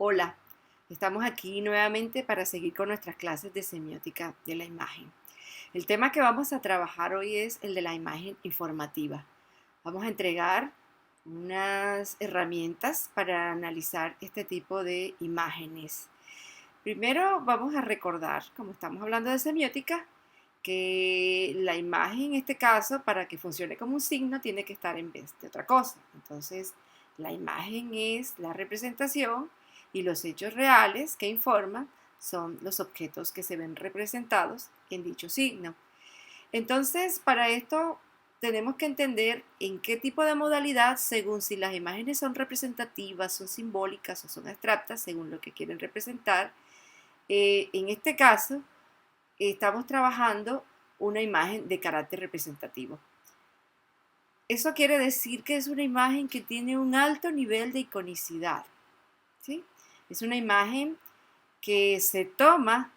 Hola, estamos aquí nuevamente para seguir con nuestras clases de semiótica de la imagen. El tema que vamos a trabajar hoy es el de la imagen informativa. Vamos a entregar unas herramientas para analizar este tipo de imágenes. Primero vamos a recordar, como estamos hablando de semiótica, que la imagen en este caso, para que funcione como un signo, tiene que estar en vez de otra cosa. Entonces, la imagen es la representación y los hechos reales que informan son los objetos que se ven representados en dicho signo. Entonces, para esto tenemos que entender en qué tipo de modalidad, según si las imágenes son representativas, son simbólicas o son abstractas, según lo que quieren representar. En este caso, estamos trabajando una imagen de carácter representativo. Eso quiere decir que es una imagen que tiene un alto nivel de iconicidad, ¿sí? Es una imagen que se toma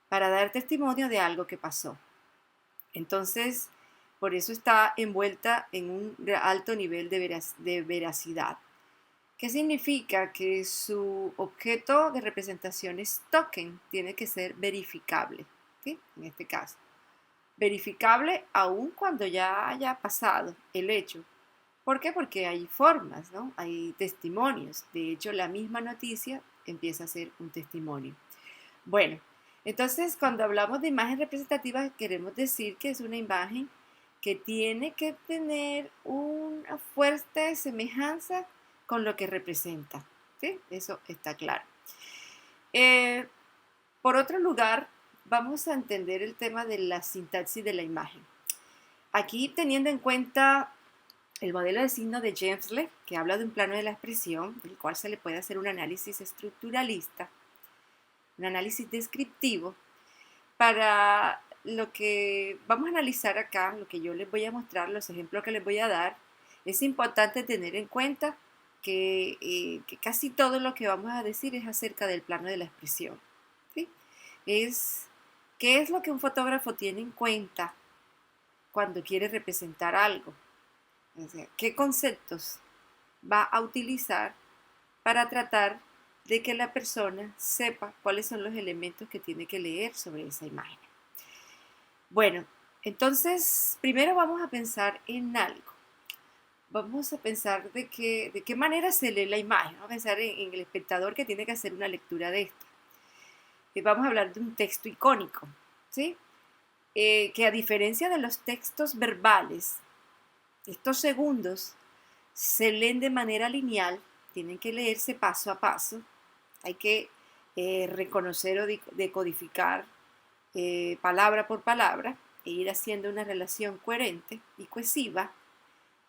para dar testimonio de algo que pasó. Entonces, por eso está envuelta en un alto nivel de veracidad. ¿Qué significa? Que su objeto de representación es token, tiene que ser verificable, ¿sí? En este caso. Verificable aún cuando ya haya pasado el hecho. ¿Por qué? Porque hay formas, ¿no? Hay testimonios. De hecho, la misma noticia empieza a ser un testimonio. Bueno, entonces cuando hablamos de imagen representativa queremos decir que es una imagen que tiene que tener una fuerte semejanza con lo que representa. ¿Sí? Eso está claro. Eh, por otro lugar, vamos a entender el tema de la sintaxis de la imagen. Aquí teniendo en cuenta el modelo de signo de James que habla de un plano de la expresión, del cual se le puede hacer un análisis estructuralista, un análisis descriptivo, para lo que vamos a analizar acá, lo que yo les voy a mostrar, los ejemplos que les voy a dar, es importante tener en cuenta que casi todo lo que vamos a decir es acerca del plano de la expresión. ¿Sí? ¿Qué es lo que un fotógrafo tiene en cuenta cuando quiere representar algo? O sea, ¿qué conceptos va a utilizar para tratar de que la persona sepa cuáles son los elementos que tiene que leer sobre esa imagen? Bueno, entonces primero vamos a pensar en algo. Vamos a pensar de qué manera se lee la imagen. Vamos a pensar en el espectador que tiene que hacer una lectura de esta. Vamos a hablar de un texto icónico, ¿sí? Que a diferencia de los textos verbales, estos segundos se leen de manera lineal, tienen que leerse paso a paso, hay que reconocer o decodificar palabra por palabra e ir haciendo una relación coherente y cohesiva,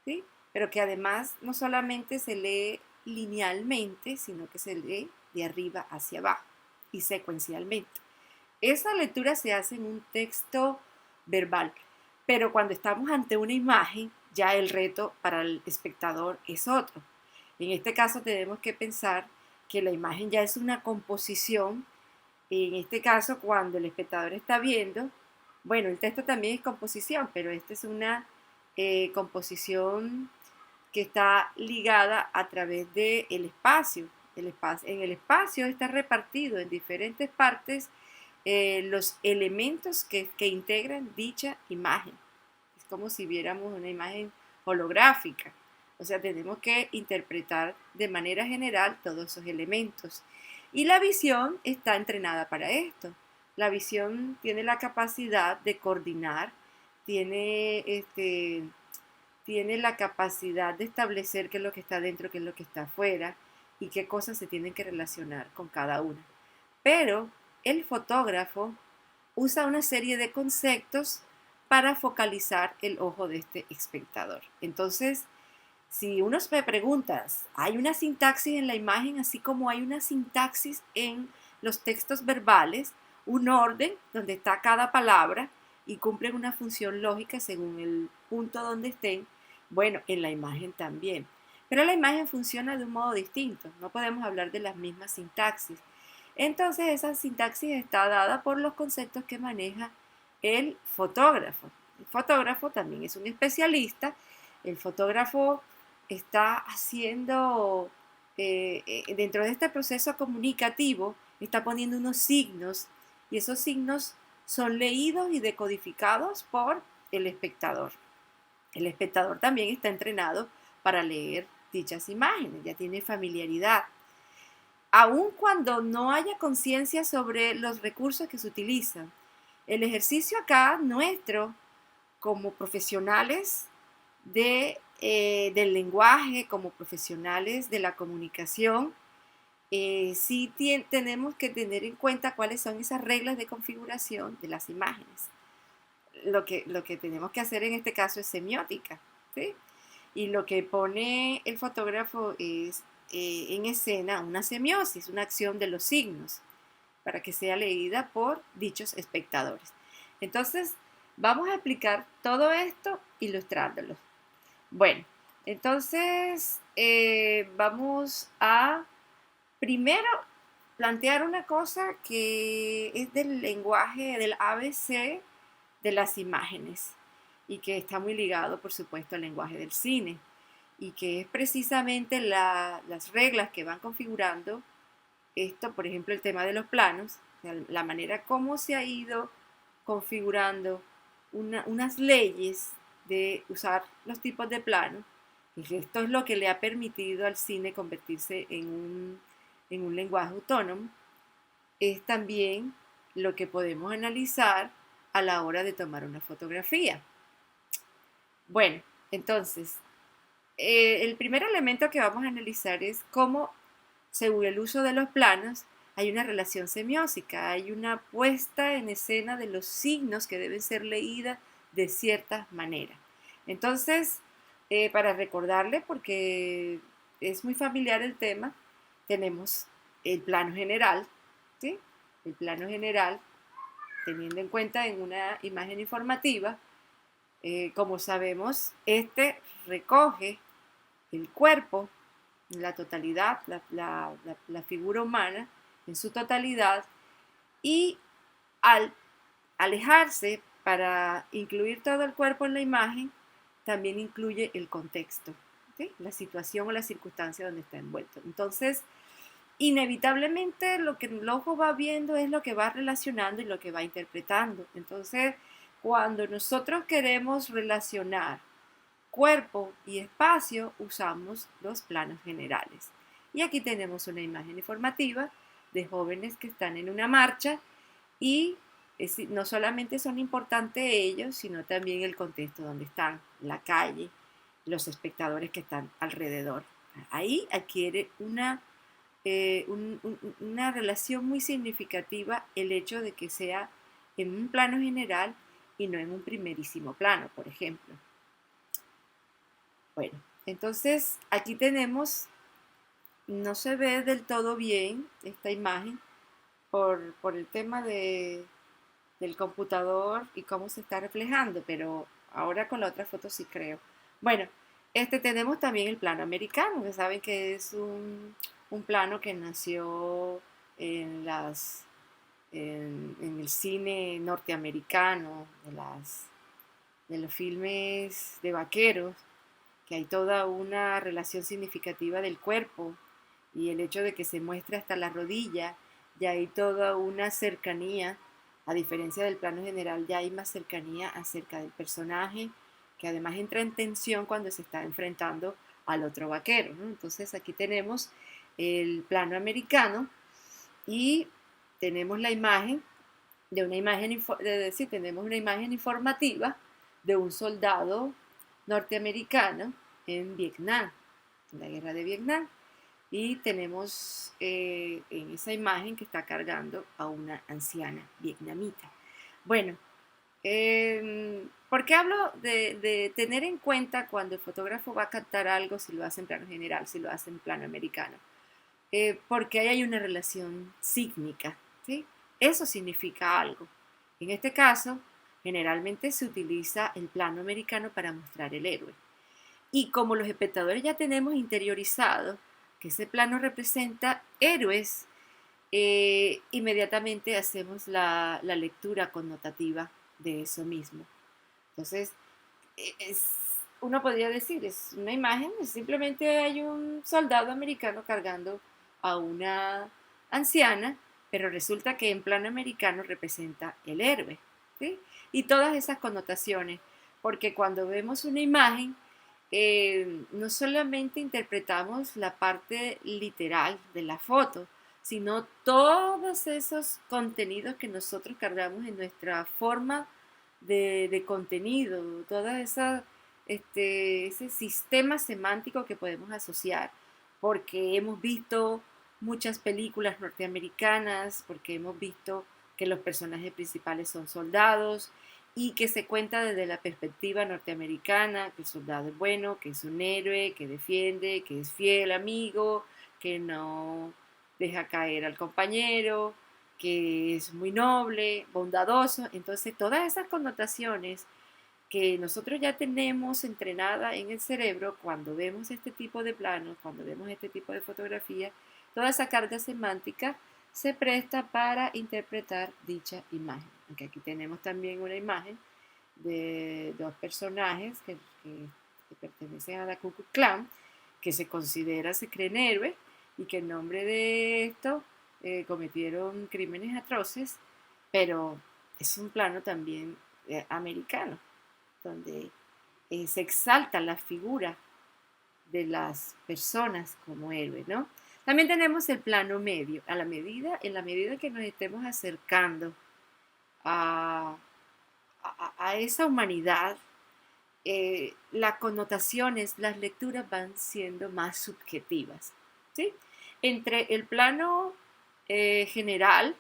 ¿sí? Pero que además no solamente se lee linealmente, sino que se lee de arriba hacia abajo y secuencialmente. Esa lectura se hace en un texto verbal, pero cuando estamos ante una imagen, ya el reto para el espectador es otro. En este caso tenemos que pensar que la imagen ya es una composición. En este caso, cuando el espectador está viendo, bueno, el texto también es composición, pero esta es una composición que está ligada a través del espacio. En el espacio está repartido en diferentes partes los elementos que integran dicha imagen. Es como si viéramos una imagen holográfica. O sea, tenemos que interpretar de manera general todos esos elementos. Y la visión está entrenada para esto. La visión tiene la capacidad de coordinar, tiene, tiene la capacidad de establecer qué es lo que está dentro, qué es lo que está afuera y qué cosas se tienen que relacionar con cada una. Pero el fotógrafo usa una serie de conceptos para focalizar el ojo de este espectador. Entonces, si uno me pregunta, ¿hay una sintaxis en la imagen así como hay una sintaxis en los textos verbales? Un orden donde está cada palabra y cumplen una función lógica según el punto donde estén. Bueno, en la imagen también. Pero la imagen funciona de un modo distinto. No podemos hablar de las mismas sintaxis. Entonces esa sintaxis está dada por los conceptos que maneja el fotógrafo. El fotógrafo también es un especialista. El fotógrafo está haciendo dentro de este proceso comunicativo está poniendo unos signos y esos signos son leídos y decodificados por el espectador. El espectador también está entrenado para leer dichas imágenes, ya tiene familiaridad. Aun cuando no haya conciencia sobre los recursos que se utilizan, el ejercicio acá nuestro como profesionales del lenguaje, como profesionales de la comunicación, sí tenemos que tener en cuenta cuáles son esas reglas de configuración de las imágenes. Lo que tenemos que hacer en este caso es semiótica, ¿sí? Y lo que pone el fotógrafo es en escena una semiosis, una acción de los signos, para que sea leída por dichos espectadores. Entonces, vamos a explicar todo esto ilustrándolo. Bueno, entonces vamos a primero plantear una cosa que es del lenguaje del ABC de las imágenes y que está muy ligado, por supuesto, al lenguaje del cine y que es precisamente las reglas que van configurando esto, por ejemplo, el tema de los planos, la manera como se ha ido configurando unas leyes de usar los tipos de plano, y esto es lo que le ha permitido al cine convertirse en un lenguaje autónomo, es también lo que podemos analizar a la hora de tomar una fotografía. Bueno, entonces, el primer elemento que vamos a analizar es cómo, según el uso de los planos, hay una relación semiótica, hay una puesta en escena de los signos que deben ser leídas de cierta manera. Entonces, para recordarle, porque es muy familiar el tema, tenemos el plano general, ¿sí? El plano general, teniendo en cuenta en una imagen informativa, como sabemos, este recoge el cuerpo, la totalidad, la figura humana en su totalidad, y al alejarse para incluir todo el cuerpo en la imagen, también incluye el contexto, ¿sí? La situación o la circunstancia donde está envuelto. Entonces, inevitablemente lo que el ojo va viendo es lo que va relacionando y lo que va interpretando. Entonces, cuando nosotros queremos relacionar cuerpo y espacio, usamos los planos generales. Y aquí tenemos una imagen informativa de jóvenes que están en una marcha y no solamente son importantes ellos, sino también el contexto donde están, la calle, los espectadores que están alrededor. Ahí adquiere una relación muy significativa el hecho de que sea en un plano general y no en un primerísimo plano, por ejemplo. Bueno, entonces aquí tenemos, no se ve del todo bien esta imagen por el tema del computador y cómo se está reflejando, pero ahora con la otra foto sí creo. Bueno, tenemos también el plano americano, que saben que es un plano que nació en, en el cine norteamericano, de los filmes de vaqueros, que hay toda una relación significativa del cuerpo y el hecho de que se muestre hasta la rodilla, ya hay toda una cercanía, a diferencia del plano general, ya hay más cercanía acerca del personaje, que además entra en tensión cuando se está enfrentando al otro vaquero, ¿no? Entonces aquí tenemos el plano americano y tenemos la imagen de una imagen, tenemos una imagen informativa de un soldado norteamericano en Vietnam, en la guerra de Vietnam. Y tenemos en esa imagen que está cargando a una anciana vietnamita. Bueno, ¿por qué hablo de tener en cuenta cuando el fotógrafo va a captar algo, si lo hace en plano general, si lo hace en plano americano? Porque ahí hay una relación sígnica, ¿sí? Eso significa algo. En este caso, generalmente se utiliza el plano americano para mostrar el héroe. Y como los espectadores ya tenemos interiorizado que ese plano representa héroes, inmediatamente hacemos la lectura connotativa de eso mismo. Entonces, es, uno podría decir, es una imagen, simplemente hay un soldado americano cargando a una anciana, pero resulta que en plano americano representa el héroe, ¿sí? Y todas esas connotaciones, porque cuando vemos una imagen, no solamente interpretamos la parte literal de la foto, sino todos esos contenidos que nosotros cargamos en nuestra forma de contenido, todas esas ese sistema semántico que podemos asociar, porque hemos visto muchas películas norteamericanas, porque hemos visto que los personajes principales son soldados y que se cuenta desde la perspectiva norteamericana, que el soldado es bueno, que es un héroe, que defiende, que es fiel amigo, que no deja caer al compañero, que es muy noble, bondadoso. Entonces, todas esas connotaciones que nosotros ya tenemos entrenada en el cerebro cuando vemos este tipo de planos, cuando vemos este tipo de fotografía, toda esa carga semántica se presta para interpretar dicha imagen. Aunque aquí tenemos también una imagen de dos personajes que pertenecen a la Ku Klux Klan, que se creen héroes y que en nombre de esto cometieron crímenes atroces, pero es un plano también americano donde se exalta la figura de las personas como héroes, ¿no? También tenemos el plano medio, en la medida que nos estemos acercando a, a esa humanidad, las connotaciones, las lecturas van siendo más subjetivas, ¿sí? Entre el plano general,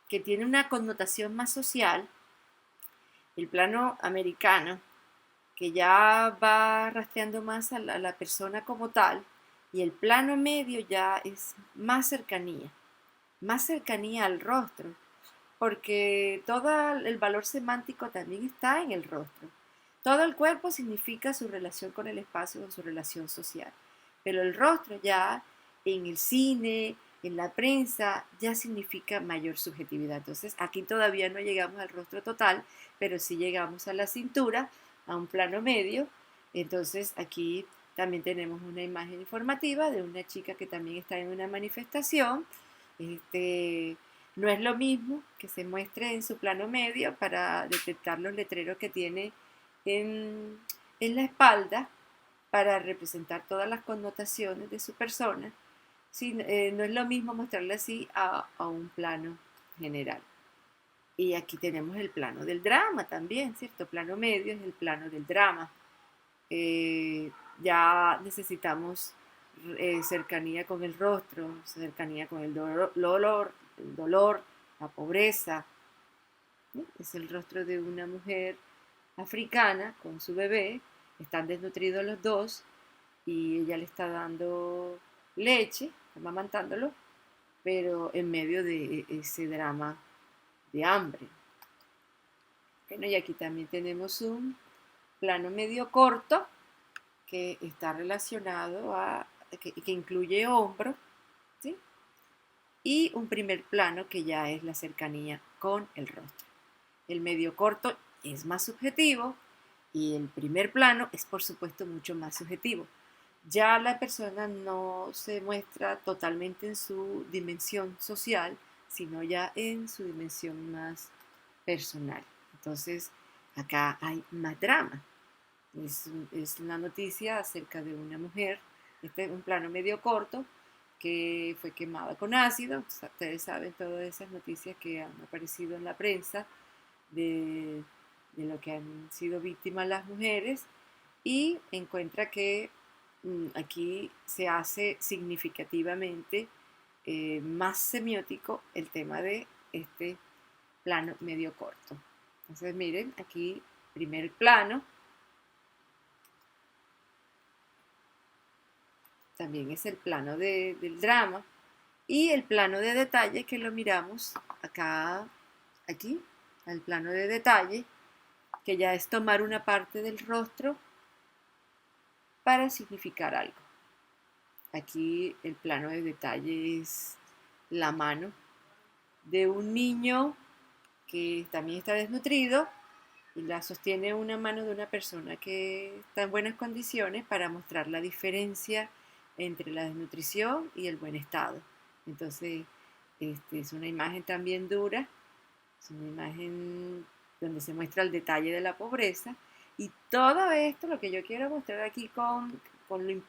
que tiene una connotación más social, el plano americano, que ya va rastreando más a la persona como tal, y el plano medio ya es más cercanía al rostro, porque todo el valor semántico también está en el rostro. Todo el cuerpo significa su relación con el espacio, con su relación social, pero el rostro ya en el cine, en la prensa, ya significa mayor subjetividad. Entonces, aquí todavía no llegamos al rostro total, pero sí llegamos a la cintura, a un plano medio. Entonces, aquí también tenemos una imagen informativa de una chica que también está en una manifestación. No es lo mismo que se muestre en su plano medio para detectar los letreros que tiene en, en la espalda para representar todas las connotaciones de su persona. Sí, no es lo mismo mostrarle así a un plano general. Y aquí tenemos el plano del drama también, ¿cierto? Plano medio es el plano del drama. Eh, ya necesitamos cercanía con el rostro, cercanía con el dolor, la pobreza. ¿Sí? Es el rostro de una mujer africana con su bebé, están desnutridos los dos y ella le está dando leche, está amamantándolo, pero en medio de ese drama de hambre. Bueno, y aquí también tenemos un plano medio corto que está relacionado que incluye hombro, ¿sí? Y un primer plano que ya es la cercanía con el rostro. El medio corto es más subjetivo y el primer plano es por supuesto mucho más subjetivo. Ya la persona no se muestra totalmente en su dimensión social, sino ya en su dimensión más personal. Entonces, acá hay más drama. Es una noticia acerca de una mujer, este es un plano medio corto, que fue quemada con ácido. Ustedes saben todas esas noticias que han aparecido en la prensa de lo que han sido víctimas las mujeres, y encuentra que aquí se hace significativamente más semiótico el tema de este plano medio corto. Entonces miren, aquí primer plano, también es el plano del drama, y el plano de detalle que lo miramos acá, aquí, el plano de detalle, que ya es tomar una parte del rostro para significar algo. Aquí el plano de detalle es la mano de un niño que también está desnutrido y la sostiene una mano de una persona que está en buenas condiciones para mostrar la diferencia entre la desnutrición y el buen estado. Entonces, es una imagen también dura, es una imagen donde se muestra el detalle de la pobreza. Y todo esto, lo que yo quiero mostrar aquí con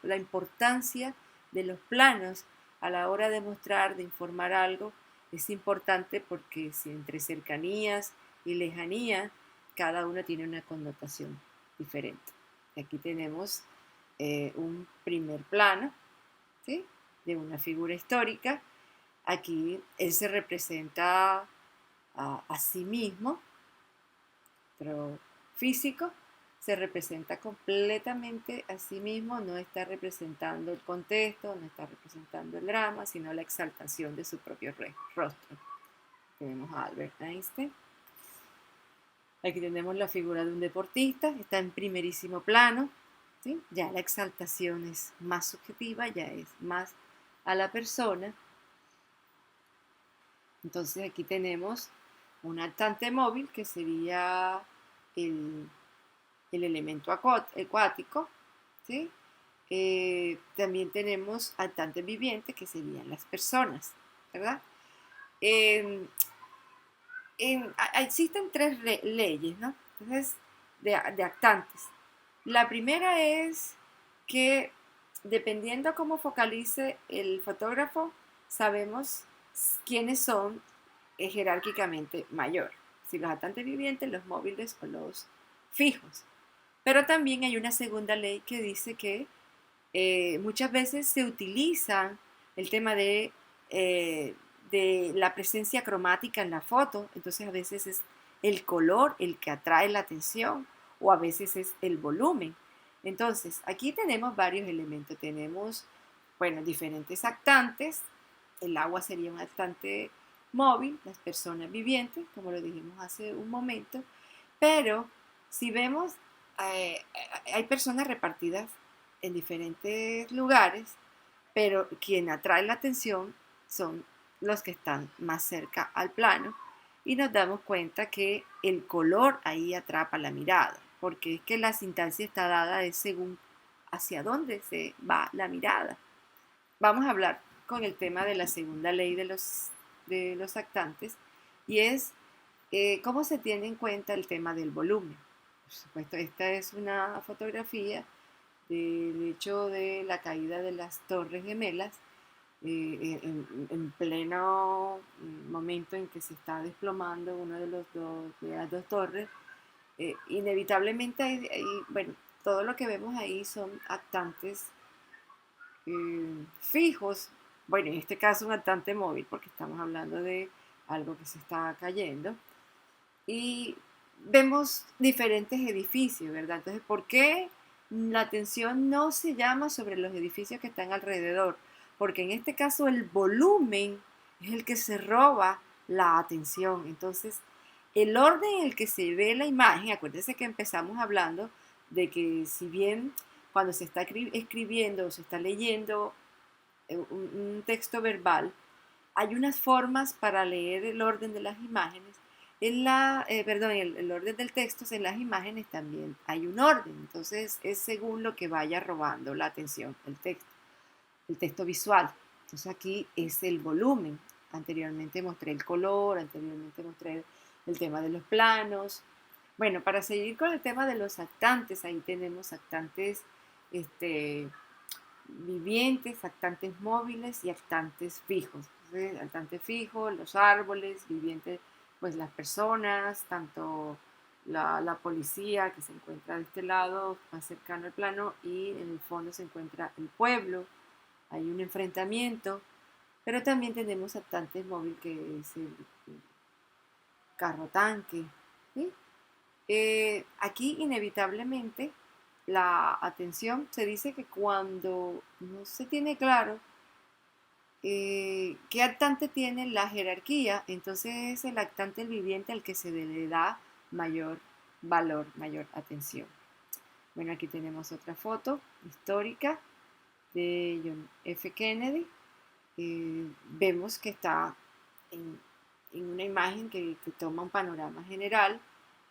la importancia de los planos a la hora de mostrar, de informar algo, es importante porque si entre cercanías y lejanía, cada uno tiene una connotación diferente. Aquí tenemos un primer plano, ¿sí?, de una figura histórica. Aquí él se representa a sí mismo, pero físico, se representa completamente a sí mismo, no está representando el contexto, no está representando el drama, sino la exaltación de su propio rostro. Tenemos a Albert Einstein. Aquí tenemos la figura de un deportista, está en primerísimo plano, ¿sí? Ya la exaltación es más subjetiva, ya es más a la persona. Entonces aquí tenemos un altante móvil que sería el, el elemento acuático, ¿sí? También tenemos altantes vivientes que serían las personas, ¿verdad? Eh, Existen tres leyes, ¿no? Entonces, de actantes. La primera es que dependiendo cómo focalice el fotógrafo, sabemos quiénes son jerárquicamente mayor, si los actantes vivientes, los móviles o los fijos. Pero también hay una segunda ley que dice que muchas veces se utiliza el tema de la presencia cromática en la foto, entonces a veces es el color el que atrae la atención o a veces es el volumen. Entonces, aquí tenemos varios elementos, tenemos, bueno, diferentes actantes, el agua sería un actante móvil, las personas vivientes, como lo dijimos hace un momento, pero si vemos, eh, hay personas repartidas en diferentes lugares, pero quien atrae la atención son los que están más cerca al plano y nos damos cuenta que el color ahí atrapa la mirada, porque es que la sintaxis está dada es según hacia dónde se va la mirada. Vamos a hablar con el tema de la segunda ley de los actantes y es cómo se tiene en cuenta el tema del volumen. Por supuesto, esta es una fotografía del hecho de la caída de las Torres Gemelas, en pleno momento en que se está desplomando uno de las dos torres. Inevitablemente, bueno, todo lo que vemos ahí son actantes fijos, bueno, en este caso un actante móvil, porque estamos hablando de algo que se está cayendo, y vemos diferentes edificios, ¿verdad? Entonces, ¿por qué la atención no se llama sobre los edificios que están alrededor? Porque en este caso el volumen es el que se roba la atención. Entonces, el orden en el que se ve la imagen, acuérdense que empezamos hablando de que si bien cuando se está escribiendo o se está leyendo un texto verbal, hay unas formas para leer el orden de las imágenes. Perdón, el orden del texto en las imágenes también hay un orden. Entonces es según lo que vaya robando la atención el texto visual. Entonces aquí es el volumen. Anteriormente mostré el color, anteriormente mostré el tema de los planos. Bueno, para seguir con el tema de los actantes, ahí tenemos actantes este, vivientes, actantes móviles y actantes fijos. Entonces, actante fijo, los árboles, vivientes, pues las personas, tanto la policía que se encuentra de este lado, más cercano al plano, y en el fondo se encuentra el pueblo. Hay un enfrentamiento, pero también tenemos actantes móviles que es el carro tanque, ¿sí? Aquí inevitablemente la atención se dice que cuando no se tiene claro qué actante tiene la jerarquía, entonces es el actante el viviente al que se le da mayor valor, mayor atención. Bueno, aquí tenemos otra foto histórica de John F. Kennedy. Vemos que está en, en una imagen que toma un panorama general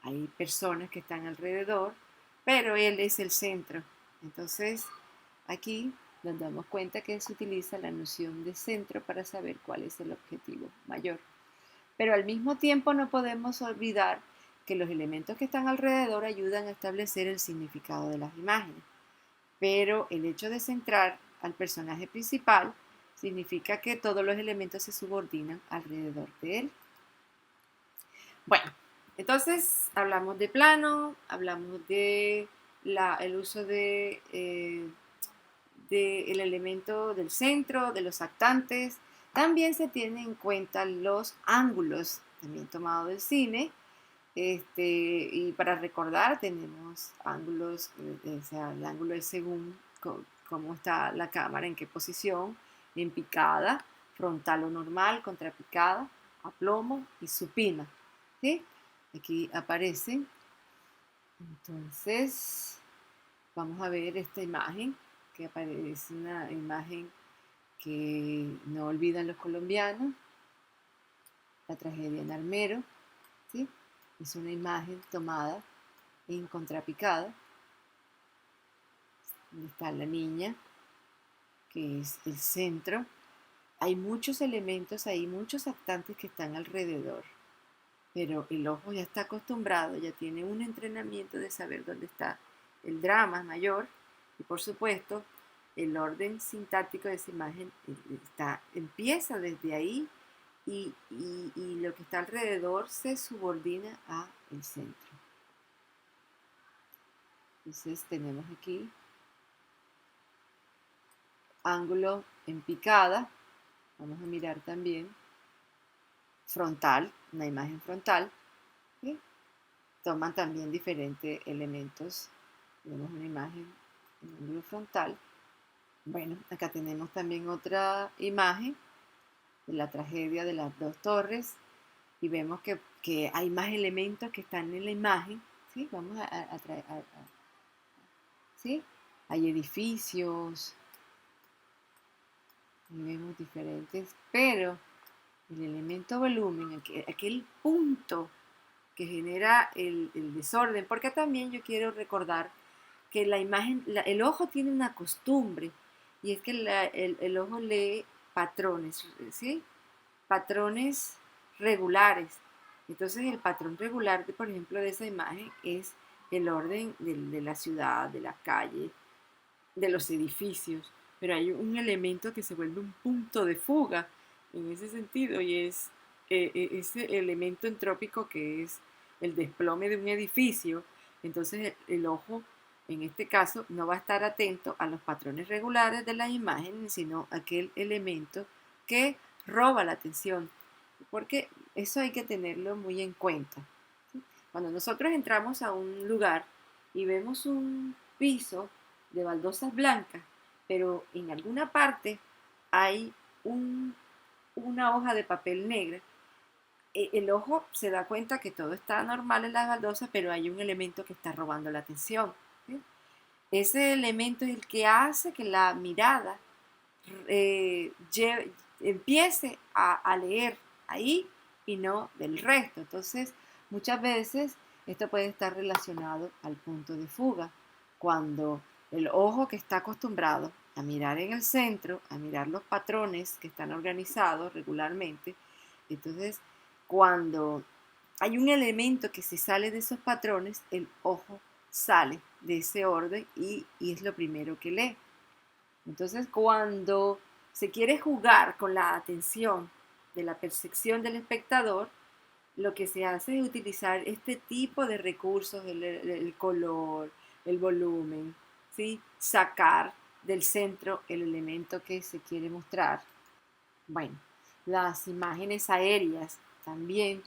hay personas que están alrededor, pero él es el centro. Entonces, aquí nos damos cuenta que se utiliza la noción de centro para saber cuál es el objetivo mayor. Pero al mismo tiempo no podemos olvidar que los elementos que están alrededor ayudan a establecer el significado de las imágenes. Pero el hecho de centrar al personaje principal significa que todos los elementos se subordinan alrededor de él. Bueno, entonces hablamos de plano, hablamos de el uso del elemento del centro, de los actantes. También se tienen en cuenta los ángulos, también tomado del cine. Y para recordar tenemos ángulos, o sea, el ángulo es según cómo está la cámara, en qué posición, en picada, frontal o normal, contrapicada, a plomo y supina. ¿Sí? Aquí aparecen. Entonces, vamos a ver esta imagen, que aparece una imagen que no olvidan los colombianos, la tragedia en Armero. ¿Sí? Es una imagen tomada en contrapicada, donde está la niña, que es el centro. Hay muchos elementos ahí, muchos actantes que están alrededor, pero el ojo ya está acostumbrado, ya tiene un entrenamiento de saber dónde está el drama mayor y por supuesto el orden sintáctico de esa imagen empieza desde ahí y lo que está alrededor se subordina a el centro. Entonces tenemos aquí ángulo en picada, vamos a mirar también frontal, una imagen frontal, ¿sí? Toman también diferentes elementos. Tenemos una imagen en ángulo frontal. Bueno, acá tenemos también otra imagen de la tragedia de las dos torres y vemos que hay más elementos que están en la imagen. ¿Sí? Vamos a traer, ¿sí? Hay edificios, y vemos diferentes, pero el elemento volumen, aquel punto que genera el desorden, porque también yo quiero recordar que la imagen, el ojo tiene una costumbre, y es que el ojo lee patrones, ¿sí? Patrones regulares. Entonces el patrón regular, por ejemplo, de esa imagen es el orden de la ciudad, de la calle, de los edificios, pero hay un elemento que se vuelve un punto de fuga en ese sentido y es ese elemento entrópico que es el desplome de un edificio. Entonces el ojo, en este caso, no va a estar atento a los patrones regulares de la imagen, sino a aquel elemento que roba la atención, porque eso hay que tenerlo muy en cuenta. ¿Sí? Cuando nosotros entramos a un lugar y vemos un piso de baldosas blancas, pero en alguna parte hay una hoja de papel negra, el ojo se da cuenta que todo está normal en las baldosas, pero hay un elemento que está robando la atención. ¿Sí? Ese elemento es el que hace que la mirada eh, empiece a leer ahí y no del resto. Entonces, muchas veces esto puede estar relacionado al punto de fuga, cuando el ojo que está acostumbrado a mirar en el centro, a mirar los patrones que están organizados regularmente, entonces cuando hay un elemento que se sale de esos patrones, el ojo sale de ese orden y es lo primero que lee. Entonces, cuando se quiere jugar con la atención de la percepción del espectador, lo que se hace es utilizar este tipo de recursos, el color, el volumen, ¿sí? Sacar del centro el elemento que se quiere mostrar. Bueno, las imágenes aéreas también,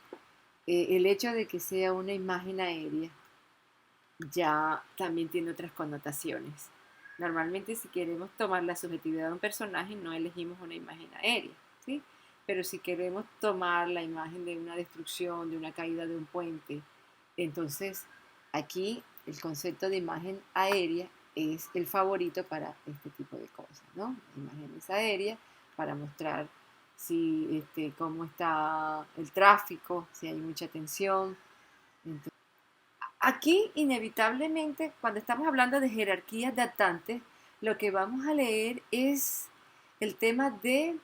el hecho de que sea una imagen aérea ya también tiene otras connotaciones. Normalmente si queremos tomar la subjetividad de un personaje no elegimos una imagen aérea, ¿sí? Pero si queremos tomar la imagen de una destrucción, de una caída de un puente, entonces aquí el concepto de imagen aérea es el favorito para este tipo de cosas, ¿no? Imágenes aéreas para mostrar cómo está el tráfico, si hay mucha tensión. Entonces, Aquí, inevitablemente, cuando estamos hablando de jerarquías datantes, lo que vamos a leer es el tema de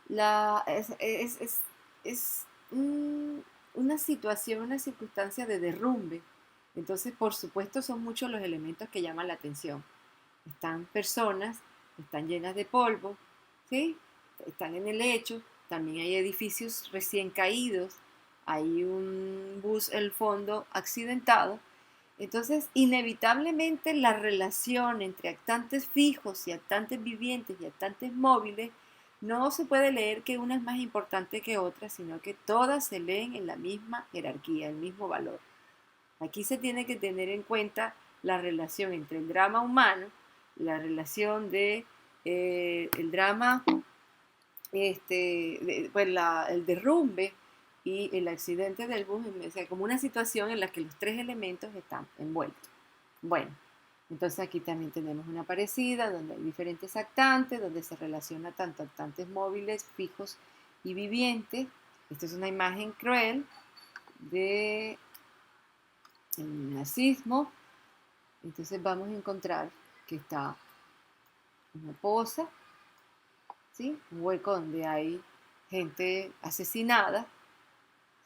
la, es una situación, una circunstancia de derrumbe. Entonces, por supuesto, son muchos los elementos que llaman la atención. Están personas, están llenas de polvo, ¿sí? Están en el lecho, también hay edificios recién caídos, hay un bus en el fondo accidentado. Entonces, inevitablemente la relación entre actantes fijos y actantes vivientes y actantes móviles no se puede leer que una es más importante que otra, sino que todas se leen en la misma jerarquía, el mismo valor. Aquí se tiene que tener en cuenta la relación entre el drama humano, la relación de el drama, el derrumbe y el accidente del bus, o sea, como una situación en la que los tres elementos están envueltos. Bueno, entonces aquí también tenemos una parecida, donde hay diferentes actantes, donde se relaciona tanto actantes móviles, fijos y vivientes. Esta es una imagen cruel de el nazismo. Entonces vamos a encontrar que está una poza, ¿sí? Un hueco donde hay gente asesinada,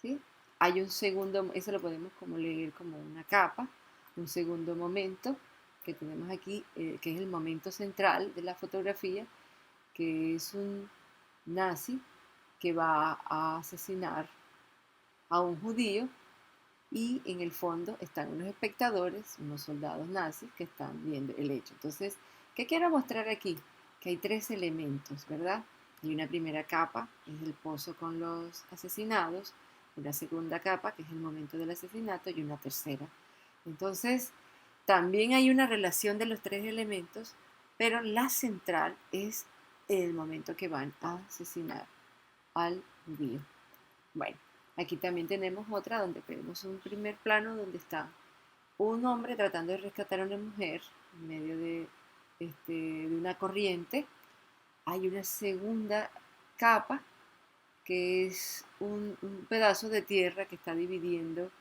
¿sí? Hay un segundo, eso lo podemos como leer como una capa, un segundo momento que tenemos aquí, que es el momento central de la fotografía, que es un nazi que va a asesinar a un judío y en el fondo están unos espectadores, unos soldados nazis que están viendo el hecho. Entonces, ¿qué quiero mostrar aquí? Que hay tres elementos, ¿verdad? Hay una primera capa, que es el pozo con los asesinados, una segunda capa, que es el momento del asesinato, y una tercera. Entonces, también hay una relación de los tres elementos, pero la central es el momento que van a asesinar al judío. Bueno, aquí también tenemos otra donde tenemos un primer plano donde está un hombre tratando de rescatar a una mujer en medio de una corriente. Hay una segunda capa que es un pedazo de tierra que está dividiendo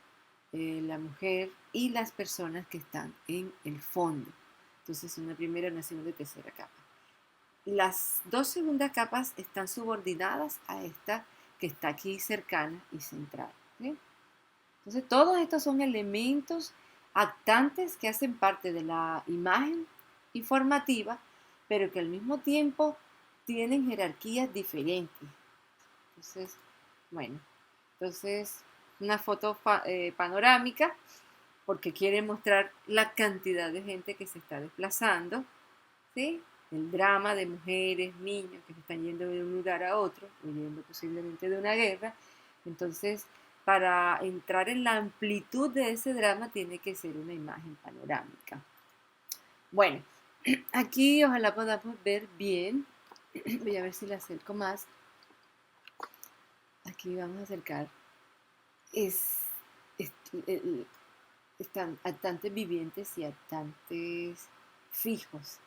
la mujer y las personas que están en el fondo. Entonces una primera, una segunda y tercera capa. Las dos segundas capas están subordinadas a esta que está aquí cercana y central. ¿Sí? Entonces, todos estos son elementos actantes que hacen parte de la imagen informativa, pero que al mismo tiempo tienen jerarquías diferentes. Entonces, bueno, entonces una foto panorámica porque quiere mostrar la cantidad de gente que se está desplazando, ¿sí? El drama de mujeres, niños que se están yendo de un lugar a otro, huyendo posiblemente de una guerra. Entonces, para entrar en la amplitud de ese drama tiene que ser una imagen panorámica. Bueno, aquí ojalá podamos ver bien. Voy a ver si la acerco más. Aquí vamos a acercar. Es están actantes vivientes y actantes fijos.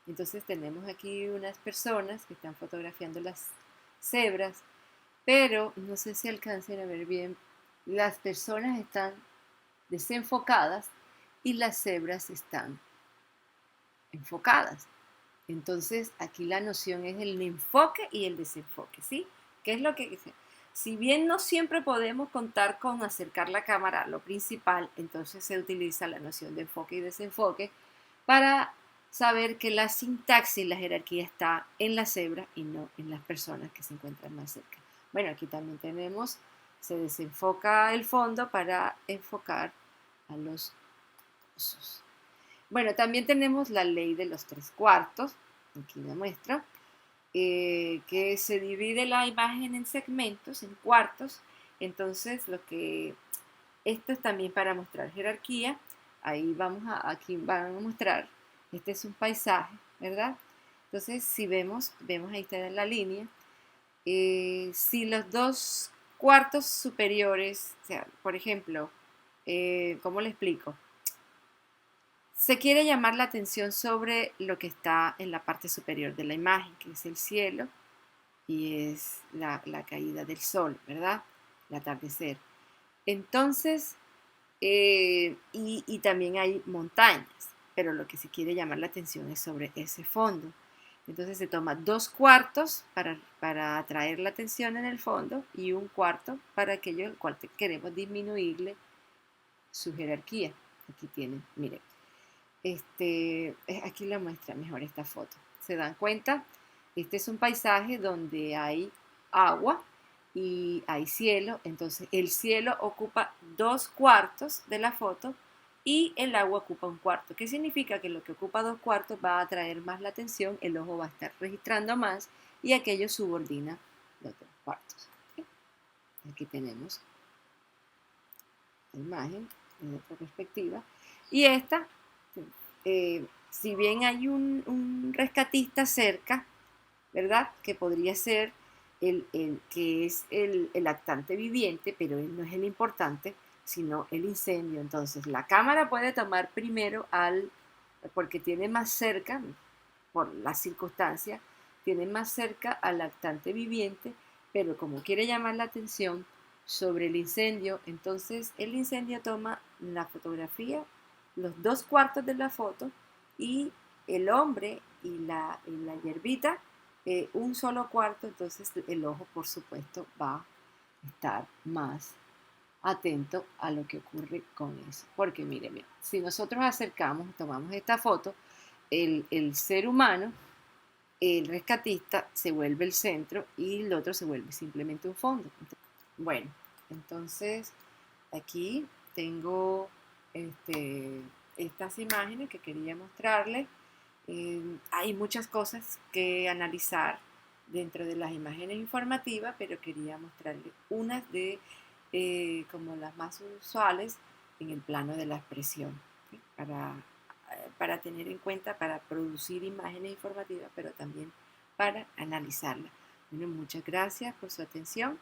Entonces tenemos aquí unas personas que están fotografiando las cebras, pero no sé si alcancen a ver bien, las personas están desenfocadas y las cebras están enfocadas. Entonces aquí la noción es el enfoque y el desenfoque, ¿sí? ¿Qué es lo que... Si bien no siempre podemos contar con acercar la cámara a lo principal, entonces se utiliza la noción de enfoque y desenfoque para saber que la sintaxis, la jerarquía está en la cebra y no en las personas que se encuentran más cerca. Bueno, aquí también tenemos, se desenfoca el fondo para enfocar a los osos. Bueno, también tenemos la ley de los tres cuartos, aquí la muestra, que se divide la imagen en segmentos, en cuartos. Entonces, esto es también para mostrar jerarquía. Ahí aquí van a mostrar, este es un paisaje, ¿verdad? Entonces, si vemos ahí está la línea. Si los dos cuartos superiores, o sea, por ejemplo, ¿cómo le explico? Se quiere llamar la atención sobre lo que está en la parte superior de la imagen, que es el cielo y es la caída del sol, ¿verdad? El atardecer. Entonces, y también hay montañas, pero lo que se quiere llamar la atención es sobre ese fondo. Entonces se toma 2 cuartos para atraer la atención en el fondo y 1 cuarto para aquello al cual queremos disminuirle su jerarquía. Aquí tienen, miren, aquí la muestra mejor esta foto. ¿Se dan cuenta? Este es un paisaje donde hay agua y hay cielo. Entonces el cielo ocupa 2 cuartos de la foto y el agua ocupa 1 cuarto. ¿Qué significa? Que lo que ocupa 2 cuartos va a atraer más la atención, el ojo va a estar registrando más y aquello subordina los 2 cuartos. ¿Sí? Aquí tenemos la imagen en otra perspectiva. Y esta, si bien hay un rescatista cerca, ¿verdad? Que podría ser que es el actante viviente, pero él no es el importante, sino el incendio. Entonces, la cámara puede tomar primero porque tiene más cerca, por las circunstancias, tiene más cerca al actante viviente, pero como quiere llamar la atención sobre el incendio, entonces el incendio toma la fotografía, los 2 cuartos de la foto y el hombre y la hierbita, 1 solo 1 cuarto, entonces el ojo por supuesto va a estar más atento a lo que ocurre con eso. Porque mire, si nosotros acercamos, tomamos esta foto, el ser humano, el rescatista se vuelve el centro y el otro se vuelve simplemente un fondo. Bueno, entonces aquí tengo estas imágenes que quería mostrarles. Hay muchas cosas que analizar dentro de las imágenes informativas, pero quería mostrarles unas de como las más usuales en el plano de la expresión, ¿sí? Para tener en cuenta, para producir imágenes informativas, pero también para analizarlas. Bueno, muchas gracias por su atención.